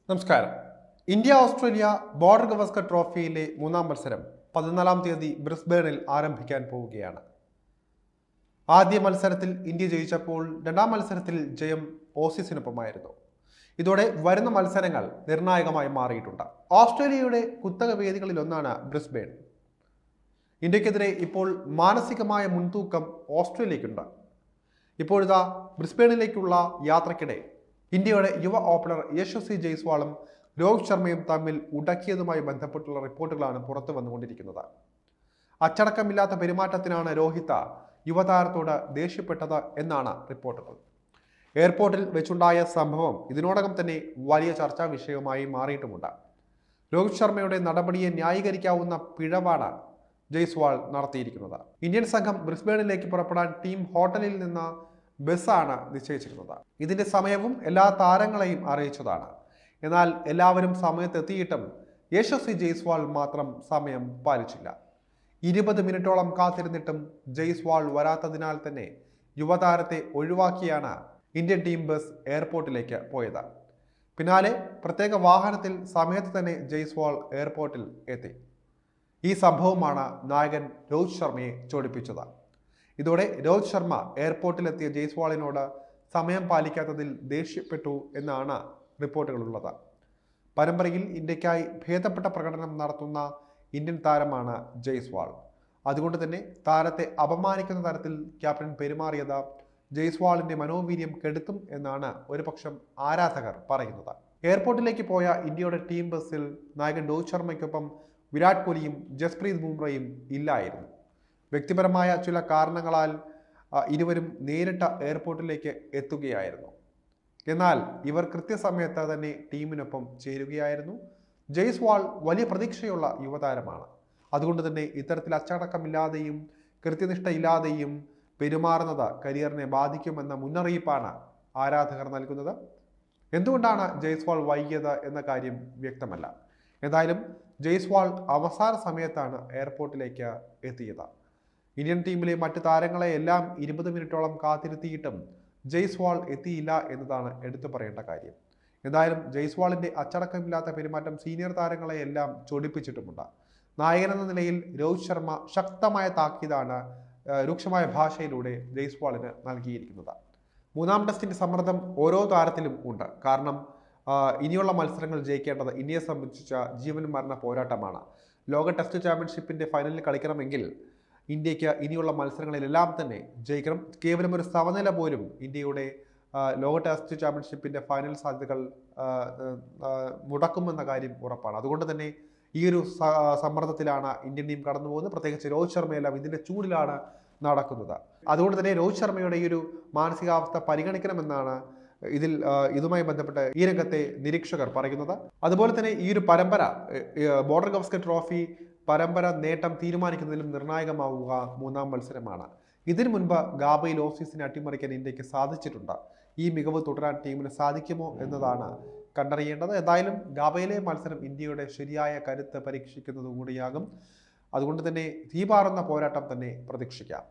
നമസ്കാരം. India Australia border Gavaskar ട്രോഫിയിലെ മൂന്നാം മത്സരം 14-ാം തീയതി ബ്രിസ്ബേണിൽ ആരംഭിക്കാൻ പോവുകയാണ്. ആദ്യ മത്സരത്തിൽ ഇന്ത്യ ജയിച്ചപ്പോൾ രണ്ടാം മത്സരത്തിൽ ജയം ഓസീസിനൊപ്പമായിരുന്നു. ഇതോടെ വരുന്ന മത്സരങ്ങൾ നിർണായകമായി മാറിയിട്ടുണ്ട്. ഓസ്ട്രേലിയയുടെ കുത്തക വേദികളിലൊന്നാണ് ബ്രിസ്ബേൺ. ഇന്ത്യക്കെതിരെ ഇപ്പോൾ മാനസികമായ മുൻതൂക്കം ഓസ്ട്രേലിയക്കുണ്ട്. ഇപ്പോഴിതാ ബ്രിസ്ബേണിലേക്കുള്ള യാത്രക്കിടെ ഇന്ത്യയുടെ യുവ ഓപ്പണർ യശസ്വി ജയ്സ്വാളും രോഹിത് ശർമ്മയും തമ്മിൽ ഉടക്കിയതുമായി ബന്ധപ്പെട്ടുള്ള റിപ്പോർട്ടുകളാണ് പുറത്തു വന്നുകൊണ്ടിരിക്കുന്നത്. അച്ചടക്കമില്ലാത്ത പെരുമാറ്റത്തിനാണ് രോഹിത് യുവതാരത്തോട് ദേഷ്യപ്പെട്ടത് എന്നാണ് റിപ്പോർട്ടുകൾ. എയർപോർട്ടിൽ വെച്ചുണ്ടായ സംഭവം ഇതിനോടകം തന്നെ വലിയ ചർച്ചാ വിഷയവുമായി മാറിയിട്ടുമുണ്ട്. രോഹിത് ശർമ്മയുടെ നടപടിയെ ന്യായീകരിക്കാവുന്ന പിഴവാണ് ജയ്സ്വാൾ നടത്തിയിരിക്കുന്നത്. ഇന്ത്യൻ സംഘം ബ്രിസ്ബേണിലേക്ക് പുറപ്പെടാൻ ടീം ഹോട്ടലിൽ നിന്ന് ബസ്സാണ് നിശ്ചയിച്ചിരുന്നത്. ഇതിന്റെ സമയവും എല്ലാ താരങ്ങളെയും അറിയിച്ചതാണ്. എന്നാൽ എല്ലാവരും സമയത്തെത്തിയിട്ടും യശസ്വി ജയ്സ്വാൾ മാത്രം സമയം പാലിച്ചില്ല. 20 മിനിറ്റോളം കാത്തിരുന്നിട്ടും ജയ്സ്വാൾ വരാത്തതിനാൽ തന്നെ യുവതാരത്തെ ഒഴിവാക്കിയാണ് ഇന്ത്യൻ ടീം ബസ് എയർപോർട്ടിലേക്ക് പോയത്. പിന്നാലെ പ്രത്യേക വാഹനത്തിൽ സമയത്ത് തന്നെ ജയ്സ്വാൾ എയർപോർട്ടിൽ എത്തി. ഈ സംഭവമാണ് നായകൻ രോഹിത് ശർമ്മയെ ചൊടിപ്പിച്ചത്. ഇതോടെ രോഹിത് ശർമ്മ എയർപോർട്ടിലെത്തിയ ജയ്സ്വാളിനോട് സമയം പാലിക്കാത്തതിൽ ദേഷ്യപ്പെട്ടു എന്നാണ് റിപ്പോർട്ടുകളുള്ളത്. പരമ്പരയിൽ ഇന്ത്യക്കായി ഭേദപ്പെട്ട പ്രകടനം നടത്തുന്ന ഇന്ത്യൻ താരമാണ് ജയ്സ്വാൾ. അതുകൊണ്ട് തന്നെ താരത്തെ അപമാനിക്കുന്ന തരത്തിൽ ക്യാപ്റ്റൻ പെരുമാറിയത് ജയ്സ്വാളിന്റെ മനോവീര്യം കെടുത്തും എന്നാണ് ഒരുപക്ഷം ആരാധകർ പറയുന്നത്. എയർപോർട്ടിലേക്ക് പോയ ഇന്ത്യയുടെ ടീം ബസ്സിൽ നായകൻ രോഹിത് ശർമ്മയ്ക്കൊപ്പം വിരാട് കോഹ്ലിയും ജസ്പ്രീത് ബുംറയും ഇല്ലായിരുന്നു. വ്യക്തിപരമായ ചില കാരണങ്ങളാൽ ഇരുവരും നേരിട്ട് എയർപോർട്ടിലേക്ക് എത്തുകയായിരുന്നു. എന്നാൽ ഇവർ കൃത്യസമയത്ത് തന്നെ ടീമിനൊപ്പം ചേരുകയായിരുന്നു. ജയ്സ്വാൾ വലിയ പ്രതീക്ഷയുള്ള യുവതാരമാണ്. അതുകൊണ്ട് തന്നെ ഇത്തരത്തിൽ അച്ചടക്കമില്ലാതെയും കൃത്യനിഷ്ഠയില്ലാതെയും പെരുമാറുന്നത് കരിയറിനെ ബാധിക്കുമെന്ന മുന്നറിയിപ്പാണ് ആരാധകർ നൽകുന്നത്. എന്തുകൊണ്ടാണ് ജയ്സ്വാൾ വൈകിയത് എന്ന കാര്യം വ്യക്തമല്ല. എന്തായാലും ജയ്സ്വാൾ അവസാന സമയത്താണ് എയർപോർട്ടിലേക്ക് എത്തിയത്. ഇന്ത്യൻ ടീമിലെ മറ്റ് താരങ്ങളെ എല്ലാം 20 മിനിറ്റോളം കാത്തിരുത്തിയിട്ടും ജയ്സ്വാൾ എത്തിയില്ല എന്നതാണ് എടുത്തു പറയേണ്ട കാര്യം. എന്തായാലും ജയ്സ്വാളിന്റെ അച്ചടക്കമില്ലാത്ത പെരുമാറ്റം സീനിയർ താരങ്ങളെ എല്ലാം ചൊടിപ്പിച്ചിട്ടുമുണ്ട്. നായകനെന്ന നിലയിൽ രോഹിത് ശർമ്മ ശക്തമായ താക്കീതാണ് രൂക്ഷമായ ഭാഷയിലൂടെ ജയ്സ്വാളിന് നൽകിയിരിക്കുന്നത്. മൂന്നാം ടെസ്റ്റിന്റെ സമ്മർദ്ദം ഓരോ താരത്തിലും ഉണ്ട്. കാരണം ഇനിയുള്ള മത്സരങ്ങൾ ജയിക്കേണ്ടത് ഇന്ത്യയെ സംബന്ധിച്ച ജീവൻ മരണ പോരാട്ടമാണ്. ലോക ടെസ്റ്റ് ചാമ്പ്യൻഷിപ്പിന്റെ ഫൈനലിൽ കളിക്കണമെങ്കിൽ ഇന്ത്യക്ക് ഇനിയുള്ള മത്സരങ്ങളിലെല്ലാം തന്നെ ജയിക്കണം. കേവലം ഒരു സമനില പോലും ഇന്ത്യയുടെ ലോക ടെസ്റ്റ് ചാമ്പ്യൻഷിപ്പിന്റെ ഫൈനൽ സാധ്യതകൾ മുടക്കുമെന്ന കാര്യം ഉറപ്പാണ്. അതുകൊണ്ട് തന്നെ ഈ ഒരു സമ്മർദ്ദത്തിലാണ് ഇന്ത്യൻ ടീം കടന്നു പോകുന്നത്. പ്രത്യേകിച്ച് രോഹിത് ശർമ്മയെല്ലാം ഇതിന്റെ ചൂടിലാണ് നടക്കുന്നത്. അതുകൊണ്ട് തന്നെ രോഹിത് ശർമ്മയുടെ ഈ ഒരു മാനസികാവസ്ഥ പരിഗണിക്കണമെന്നാണ് ഇതുമായി ബന്ധപ്പെട്ട് ഈ രംഗത്തെ നിരീക്ഷകർ പറയുന്നത്. അതുപോലെ തന്നെ ഈ ഒരു പരമ്പര ബോർഡർ ഗവസ്കർ ട്രോഫി പരമ്പര നേട്ടം തീരുമാനിക്കുന്നതിലും നിർണായകമാവുക മൂന്നാം മത്സരമാണ്. ഇതിനു മുൻപ് ഗാബയിൽ ഓസീസിനെ അട്ടിമറിക്കാൻ ഇന്ത്യക്ക് സാധിച്ചിട്ടുണ്ട്. ഈ മികവ് തുടരാൻ ടീമിന് സാധിക്കുമോ എന്നതാണ് കണ്ടറിയേണ്ടത്. എന്തായാലും ഗാബയിലെ മത്സരം ഇന്ത്യയുടെ ശരിയായ കരുത്ത് പരീക്ഷിക്കുന്നത് കൂടിയാകും. അതുകൊണ്ട് തന്നെ തീപാറുന്ന പോരാട്ടം തന്നെ പ്രതീക്ഷിക്കാം.